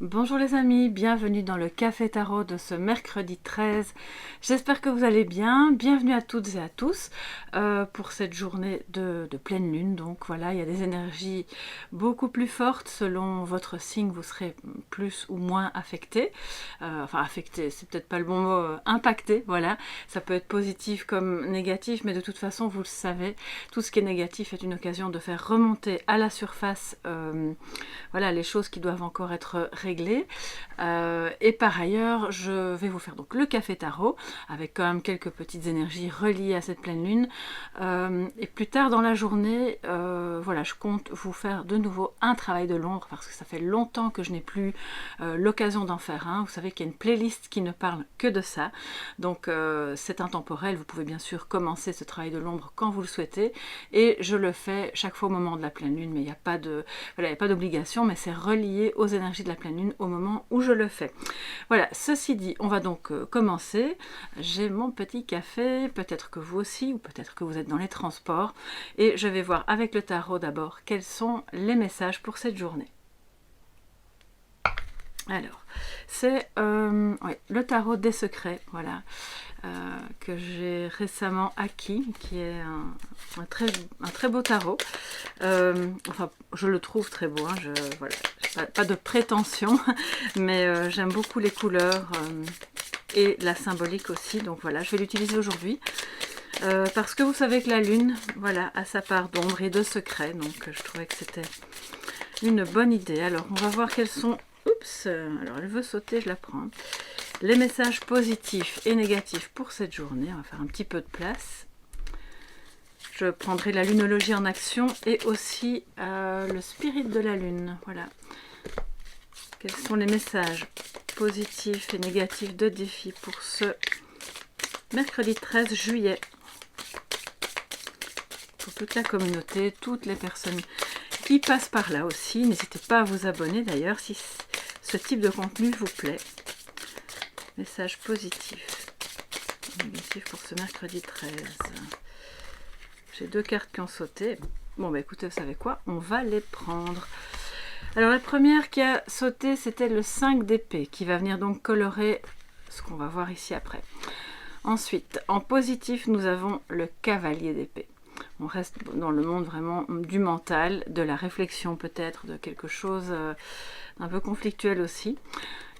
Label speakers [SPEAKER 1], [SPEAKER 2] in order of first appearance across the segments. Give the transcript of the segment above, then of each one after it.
[SPEAKER 1] Bonjour les amis, bienvenue dans le Café Tarot de ce mercredi 13. J'espère que vous allez bien. Bienvenue à toutes et à tous pour cette journée de pleine lune. Donc voilà, il y a des énergies beaucoup plus fortes. Selon votre signe, vous serez plus ou moins affecté. Enfin affecté, c'est peut-être pas le bon mot, impacté, voilà. Ça peut être positif comme négatif, mais de toute façon, vous le savez, tout ce qui est négatif est une occasion de faire remonter à la surface voilà, les choses qui doivent encore être réglées. Et par ailleurs, je vais vous faire donc le café tarot, avec quand même quelques petites énergies reliées à cette pleine lune. Et plus tard dans la journée, voilà, je compte vous faire de nouveau un travail de l'ombre, parce que ça fait longtemps que je n'ai plus l'occasion d'en faire un. Vous savez qu'il y a une playlist qui ne parle que de ça. Donc c'est intemporel, vous pouvez bien sûr commencer ce travail de l'ombre quand vous le souhaitez. Et je le fais chaque fois au moment de la pleine lune, mais il n'y a pas de, voilà, il n'y a pas d'obligation, mais c'est relié aux énergies de la pleine lune au moment où je le fais. Voilà, ceci dit, on va donc commencer. J'ai mon petit café, peut-être que vous aussi, ou peut-être que vous êtes dans les transports, et je vais voir avec le tarot d'abord quels sont les messages pour cette journée. Alors, c'est ouais, le tarot des secrets, voilà, que j'ai récemment acquis, qui est un très beau tarot. Enfin, je le trouve très beau, hein, voilà, pas de prétention, mais j'aime beaucoup les couleurs et la symbolique aussi, donc voilà, je vais l'utiliser aujourd'hui. Parce que vous savez que la lune, voilà, a sa part d'ombre et de secret, donc je trouvais que c'était une bonne idée. Alors, on va voir quels sont... Oups, alors elle veut sauter, je la prends. Les messages positifs et négatifs pour cette journée. On va faire un petit peu de place. Je prendrai la lunologie en action et aussi le spirit de la lune. Voilà. Quels sont les messages positifs et négatifs de défi pour ce mercredi 13 juillet. Pour toute la communauté, toutes les personnes qui passent par là aussi. N'hésitez pas à vous abonner d'ailleurs si ce type de contenu vous plaît. Message positif. Négatif pour ce mercredi 13. J'ai deux cartes qui ont sauté. Bon bah écoutez, vous savez quoi? On va les prendre. Alors la première qui a sauté, c'était le 5 d'épée, qui va venir donc colorer ce qu'on va voir ici après. Ensuite, en positif, nous avons le cavalier d'épée. On reste dans le monde vraiment du mental, de la réflexion peut-être, de quelque chose d'un peu conflictuel aussi.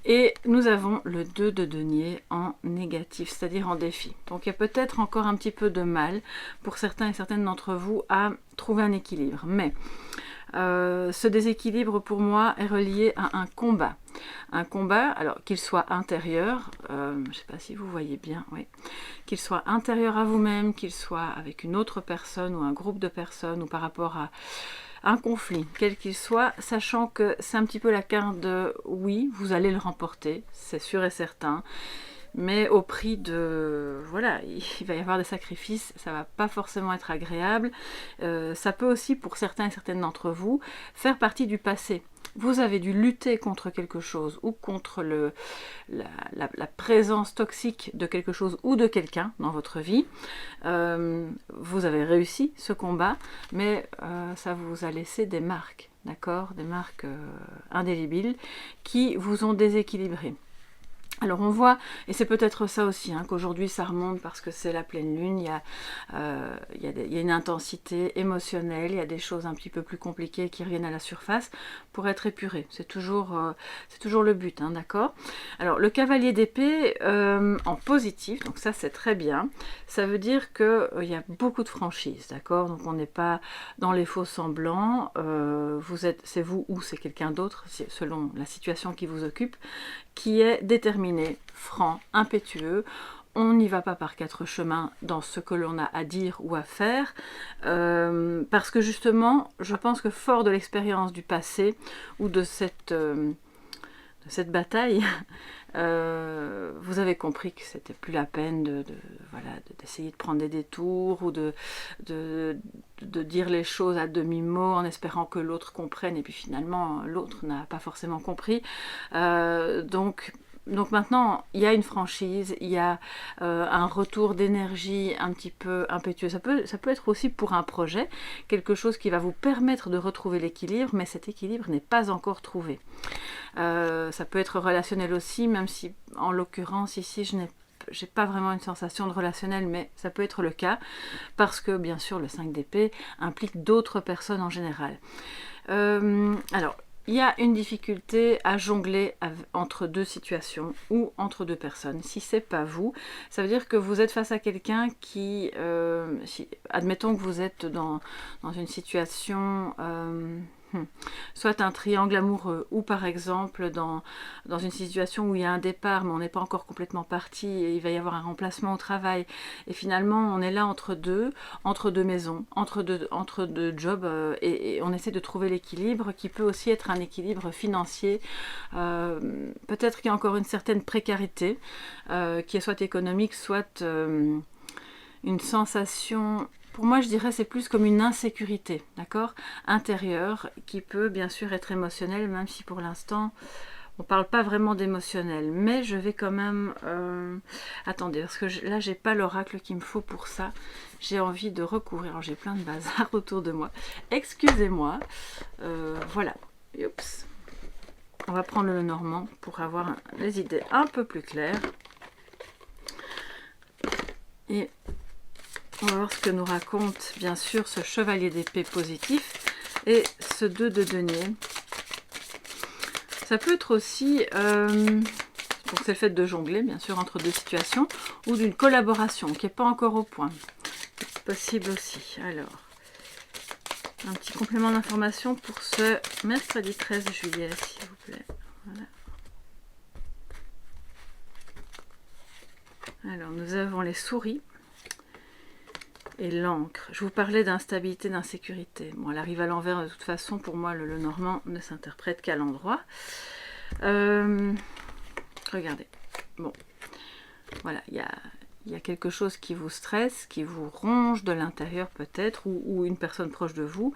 [SPEAKER 1] Et nous avons le 2 de denier en négatif, c'est-à-dire en défi. Donc il y a peut-être encore un petit peu de mal pour certains et certaines d'entre vous à trouver un équilibre. Mais ce déséquilibre pour moi est relié à un combat. Un combat, alors qu'il soit intérieur, je ne sais pas si vous voyez bien, oui, qu'il soit intérieur à vous-même, qu'il soit avec une autre personne ou un groupe de personnes ou par rapport à un conflit, quel qu'il soit, sachant que c'est un petit peu la carte de oui, vous allez le remporter, c'est sûr et certain, mais au prix de... Voilà, il va y avoir des sacrifices, ça va pas forcément être agréable. Ça peut aussi, pour certains et certaines d'entre vous, faire partie du passé. Vous avez dû lutter contre quelque chose ou contre la présence toxique de quelque chose ou de quelqu'un dans votre vie. Vous avez réussi ce combat, mais ça vous a laissé des marques, d'accord? Des marques indélébiles qui vous ont déséquilibré. Alors on voit, et c'est peut-être ça aussi, hein, qu'aujourd'hui ça remonte parce que c'est la pleine lune, il y a une intensité émotionnelle, il y a des choses un petit peu plus compliquées qui reviennent à la surface pour être épurées. C'est toujours le but, hein, d'accord? Alors le cavalier d'épée en positif, donc ça c'est très bien, ça veut dire qu'il y a beaucoup de franchise, d'accord? Donc on n'est pas dans les faux semblants, c'est vous ou c'est quelqu'un d'autre, selon la situation qui vous occupe, qui est déterminé, franc, impétueux. On n'y va pas par quatre chemins dans ce que l'on a à dire ou à faire, parce que justement, je pense que fort de l'expérience du passé ou de cette bataille, vous avez compris que c'était plus la peine voilà, d'essayer de prendre des détours ou de dire les choses à demi-mot en espérant que l'autre comprenne et puis finalement l'autre n'a pas forcément compris. Donc Donc maintenant, il y a une franchise, il y a un retour d'énergie un petit peu impétueux. Ça peut être aussi pour un projet, quelque chose qui va vous permettre de retrouver l'équilibre, mais cet équilibre n'est pas encore trouvé. Ça peut être relationnel aussi, même si en l'occurrence ici, j'ai pas vraiment une sensation de relationnel, mais ça peut être le cas, parce que bien sûr le 5 d'épée implique d'autres personnes en général. Alors, il y a une difficulté à jongler entre deux situations ou entre deux personnes. Si c'est pas vous, ça veut dire que vous êtes face à quelqu'un qui, admettons que vous êtes dans une situation, soit un triangle amoureux, ou par exemple dans une situation où il y a un départ, mais on n'est pas encore complètement parti, et il va y avoir un remplacement au travail, et finalement on est là entre deux maisons, entre deux jobs, et on essaie de trouver l'équilibre, qui peut aussi être un équilibre financier. Peut-être qu'il y a encore une certaine précarité, qui est soit économique, soit une sensation. Pour moi, je dirais c'est plus comme une insécurité, d'accord, intérieure, qui peut bien sûr être émotionnelle, même si pour l'instant, on ne parle pas vraiment d'émotionnel. Mais je vais quand même... Attendez, parce que là, j'ai pas l'oracle qu'il me faut pour ça. J'ai envie de recouvrir. Alors, j'ai plein de bazar autour de moi. Excusez-moi. Voilà. Oups. On va prendre le normand pour avoir les idées un peu plus claires. Et... on va voir ce que nous raconte, bien sûr, ce chevalier d'épée positif et ce 2 de denier. Ça peut être aussi, donc c'est le fait de jongler, bien sûr, entre deux situations, ou d'une collaboration qui n'est pas encore au point. C'est possible aussi. Alors, un petit complément d'information pour ce mercredi 13 juillet, s'il vous plaît. Voilà. Alors, nous avons les souris. Et l'encre. Je vous parlais d'instabilité, d'insécurité. Bon, elle arrive à l'envers de toute façon. Pour moi, le normand ne s'interprète qu'à l'endroit. Regardez. Bon, voilà, il y a quelque chose qui vous stresse, qui vous ronge de l'intérieur peut-être, ou une personne proche de vous,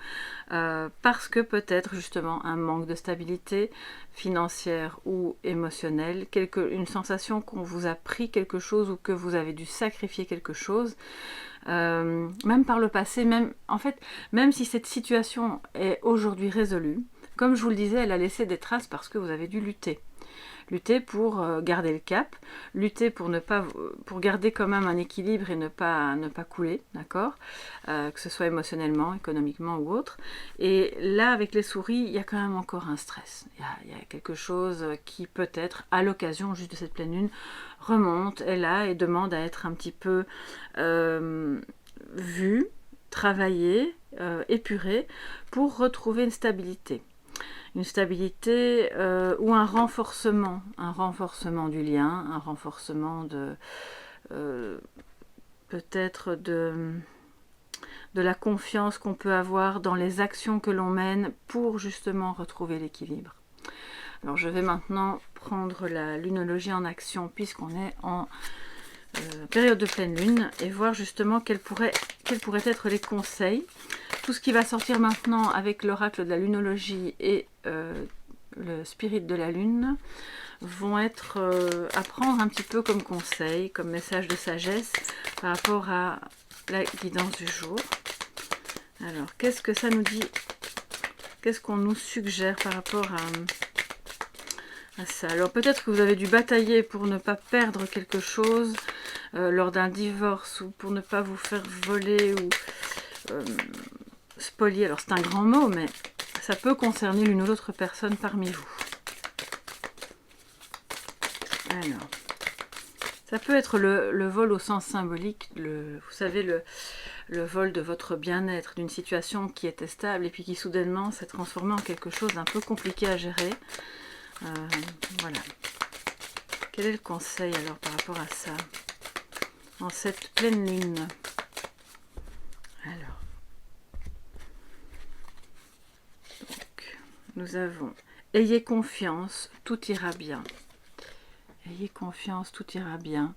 [SPEAKER 1] parce que peut-être justement un manque de stabilité financière ou émotionnelle, une sensation qu'on vous a pris quelque chose ou que vous avez dû sacrifier quelque chose. Même par le passé, même si cette situation est aujourd'hui résolue, comme je vous le disais, elle a laissé des traces parce que vous avez dû lutter. Lutter pour garder le cap, lutter pour garder quand même un équilibre et ne pas couler, d'accord, que ce soit émotionnellement, économiquement ou autre. Et là, avec les souris, il y a quand même encore un stress. Il y a quelque chose qui peut-être, à l'occasion juste de cette pleine lune, remonte, est là et demande à être un petit peu vu, travaillé, épuré, pour retrouver une stabilité. Une stabilité ou un renforcement du lien, un renforcement de peut-être de la confiance qu'on peut avoir dans les actions que l'on mène pour justement retrouver l'équilibre. Alors je vais maintenant prendre la lunologie en action puisqu'on est en période de pleine lune et voir justement quels pourraient être les conseils. Tout ce qui va sortir maintenant avec l'oracle de la lunologie et le spirit de la lune vont être à prendre un petit peu comme conseil, comme message de sagesse par rapport à la guidance du jour. Alors, qu'est-ce que ça nous dit? Qu'est-ce qu'on nous suggère par rapport à ça? Alors, peut-être que vous avez dû batailler pour ne pas perdre quelque chose lors d'un divorce ou pour ne pas vous faire voler ou spolier. Alors, c'est un grand mot, mais ça peut concerner l'une ou l'autre personne parmi vous. Alors, ça peut être le vol au sens symbolique, vous savez, le vol de votre bien-être, d'une situation qui était stable et puis qui soudainement s'est transformée en quelque chose d'un peu compliqué à gérer. Voilà. Quel est le conseil alors par rapport à ça en cette pleine lune? Alors, donc, nous avons « Ayez confiance, tout ira bien ». Ayez confiance, tout ira bien.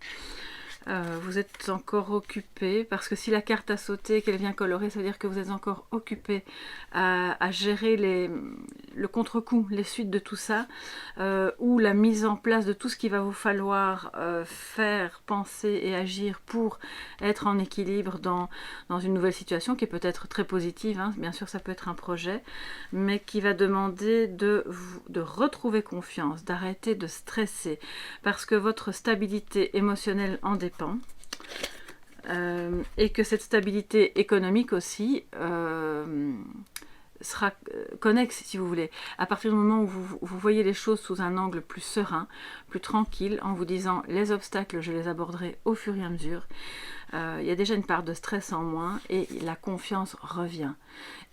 [SPEAKER 1] Vous êtes encore occupé, parce que si la carte a sauté, qu'elle vient colorer, ça veut dire que vous êtes encore occupé à gérer le contre-coup, les suites de tout ça, ou la mise en place de tout ce qu'il va vous falloir faire, penser et agir pour être en équilibre dans une nouvelle situation qui est peut-être très positive, hein. Bien sûr ça peut être un projet, mais qui va demander de retrouver confiance, d'arrêter de stresser, parce que votre stabilité émotionnelle en dépend. Et que cette stabilité économique aussi sera connexe, si vous voulez, à partir du moment où vous voyez les choses sous un angle plus serein, plus tranquille, en vous disant les obstacles je les aborderai au fur et à mesure. Il y a déjà une part de stress en moins et la confiance revient.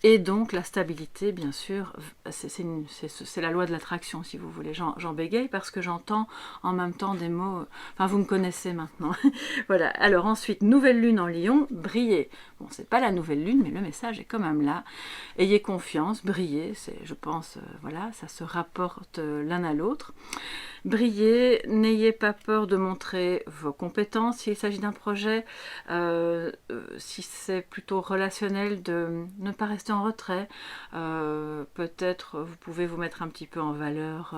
[SPEAKER 1] Et donc la stabilité, bien sûr, c'est la loi de l'attraction, si vous voulez. J'en bégaye parce que j'entends en même temps des mots, enfin vous me connaissez maintenant. Voilà, alors ensuite, nouvelle lune en Lion, briller. Bon, c'est pas la nouvelle lune, mais le message est quand même là. Ayez confiance, briller, je pense, voilà, ça se rapporte l'un à l'autre. Brillez, n'ayez pas peur de montrer vos compétences s'il s'agit d'un projet. Si c'est plutôt relationnel, de ne pas rester en retrait. Peut-être vous pouvez vous mettre un petit peu en valeur,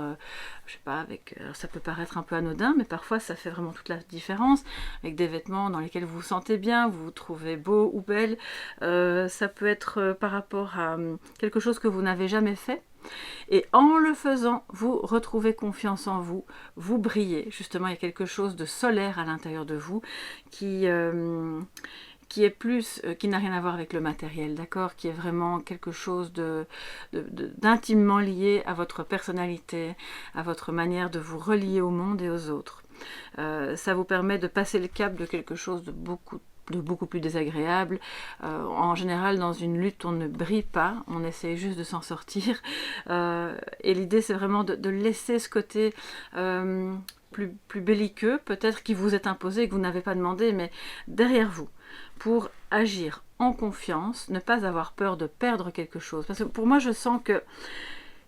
[SPEAKER 1] je sais pas, alors ça peut paraître un peu anodin, mais parfois ça fait vraiment toute la différence, avec des vêtements dans lesquels vous vous sentez bien, vous vous trouvez beau ou belle. Ça peut être par rapport à quelque chose que vous n'avez jamais fait. Et en le faisant, vous retrouvez confiance en vous, vous brillez. Justement, il y a quelque chose de solaire à l'intérieur de vous qui est plus, qui n'a rien à voir avec le matériel, d'accord, qui est vraiment quelque chose d'intimement lié à votre personnalité, à votre manière de vous relier au monde et aux autres. Ça vous permet de passer le cap de quelque chose de beaucoup plus désagréable. En général, dans une lutte, on ne brille pas, on essaie juste de s'en sortir. Et l'idée, c'est vraiment de laisser ce côté plus belliqueux, peut-être qui vous est imposé, que vous n'avez pas demandé, mais derrière vous, pour agir en confiance, ne pas avoir peur de perdre quelque chose. Parce que pour moi, je sens que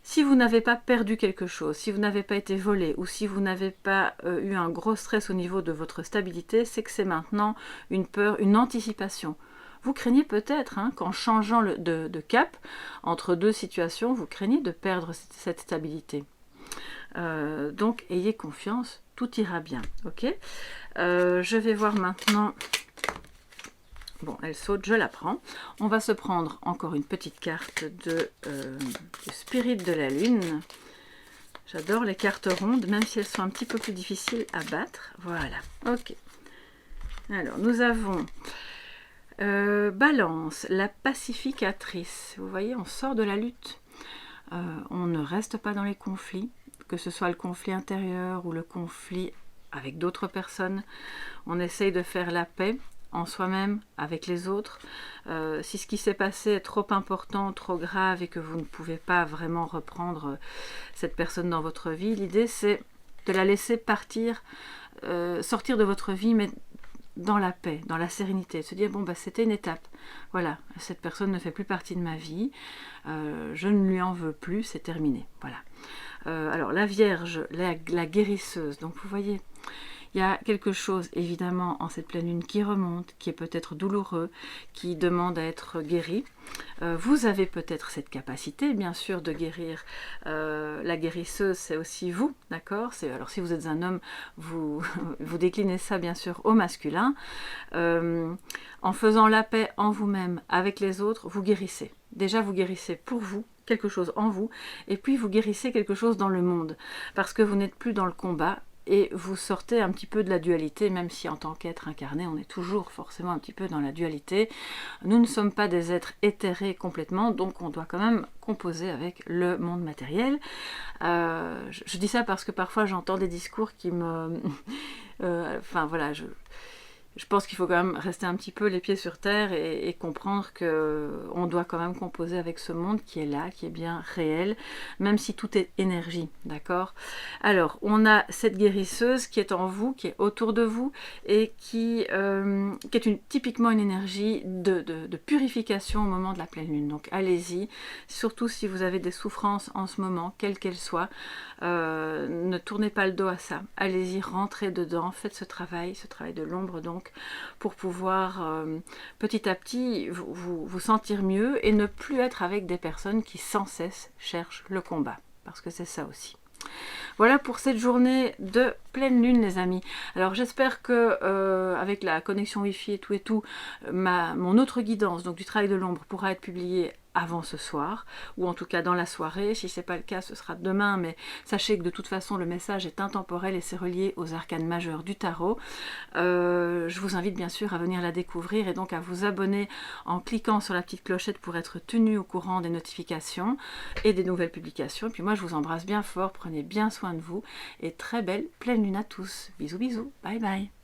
[SPEAKER 1] si vous n'avez pas perdu quelque chose, si vous n'avez pas été volé ou si vous n'avez pas eu un gros stress au niveau de votre stabilité, c'est que c'est maintenant une peur, une anticipation. Vous craignez peut-être qu'en changeant de cap entre deux situations, vous craignez de perdre cette stabilité. Donc ayez confiance, tout ira bien. Ok. Je vais voir maintenant. Bon, elle saute, je la prends. On va se prendre encore une petite carte de Spirit de la Lune. J'adore les cartes rondes, même si elles sont un petit peu plus difficiles à battre. Voilà, ok. Alors, nous avons Balance, la pacificatrice. Vous voyez, on sort de la lutte. On ne reste pas dans les conflits, que ce soit le conflit intérieur ou le conflit avec d'autres personnes. On essaye de faire la paix en soi-même, avec les autres. Si ce qui s'est passé est trop important, trop grave et que vous ne pouvez pas vraiment reprendre cette personne dans votre vie, l'idée c'est de la laisser partir, sortir de votre vie, mais dans la paix, dans la sérénité, de se dire bon bah c'était une étape, voilà, cette personne ne fait plus partie de ma vie, je ne lui en veux plus, c'est terminé, voilà. Alors la Vierge, la guérisseuse, donc vous voyez, il y a quelque chose évidemment en cette pleine lune qui remonte, qui est peut-être douloureux, qui demande à être guéri. Vous avez peut-être cette capacité bien sûr de guérir. La guérisseuse c'est aussi vous, d'accord. Alors si vous êtes un homme, vous déclinez ça bien sûr au masculin. En faisant la paix en vous-même avec les autres, vous guérissez. Déjà vous guérissez pour vous, quelque chose en vous, et puis vous guérissez quelque chose dans le monde, parce que vous n'êtes plus dans le combat, et vous sortez un petit peu de la dualité, même si en tant qu'être incarné, on est toujours forcément un petit peu dans la dualité. Nous ne sommes pas des êtres éthérés complètement, donc on doit quand même composer avec le monde matériel. Je dis ça parce que parfois j'entends des discours qui me... enfin voilà, je pense qu'il faut quand même rester un petit peu les pieds sur terre et comprendre qu'on doit quand même composer avec ce monde qui est là, qui est bien réel, même si tout est énergie, d'accord? Alors, on a cette guérisseuse qui est en vous, qui est autour de vous, et qui est typiquement une énergie de purification au moment de la pleine lune. Donc, allez-y, surtout si vous avez des souffrances en ce moment, quelles qu'elles soient, ne tournez pas le dos à ça. Allez-y, rentrez dedans, faites ce travail de l'ombre donc, pour pouvoir petit à petit vous sentir mieux et ne plus être avec des personnes qui sans cesse cherchent le combat, parce que c'est ça aussi. Voilà pour cette journée de pleine lune les amis. Alors j'espère que avec la connexion Wi-Fi et tout, mon autre guidance, donc du travail de l'ombre, pourra être publiée avant ce soir, ou en tout cas dans la soirée. Si ce n'est pas le cas, ce sera demain, mais sachez que de toute façon le message est intemporel et c'est relié aux arcanes majeurs du tarot. Je vous invite bien sûr à venir la découvrir et donc à vous abonner en cliquant sur la petite clochette pour être tenu au courant des notifications et des nouvelles publications. Et puis moi je vous embrasse bien fort, prenez bien soin de vous et très belle pleine lune à tous. Bisous bisous, bye bye.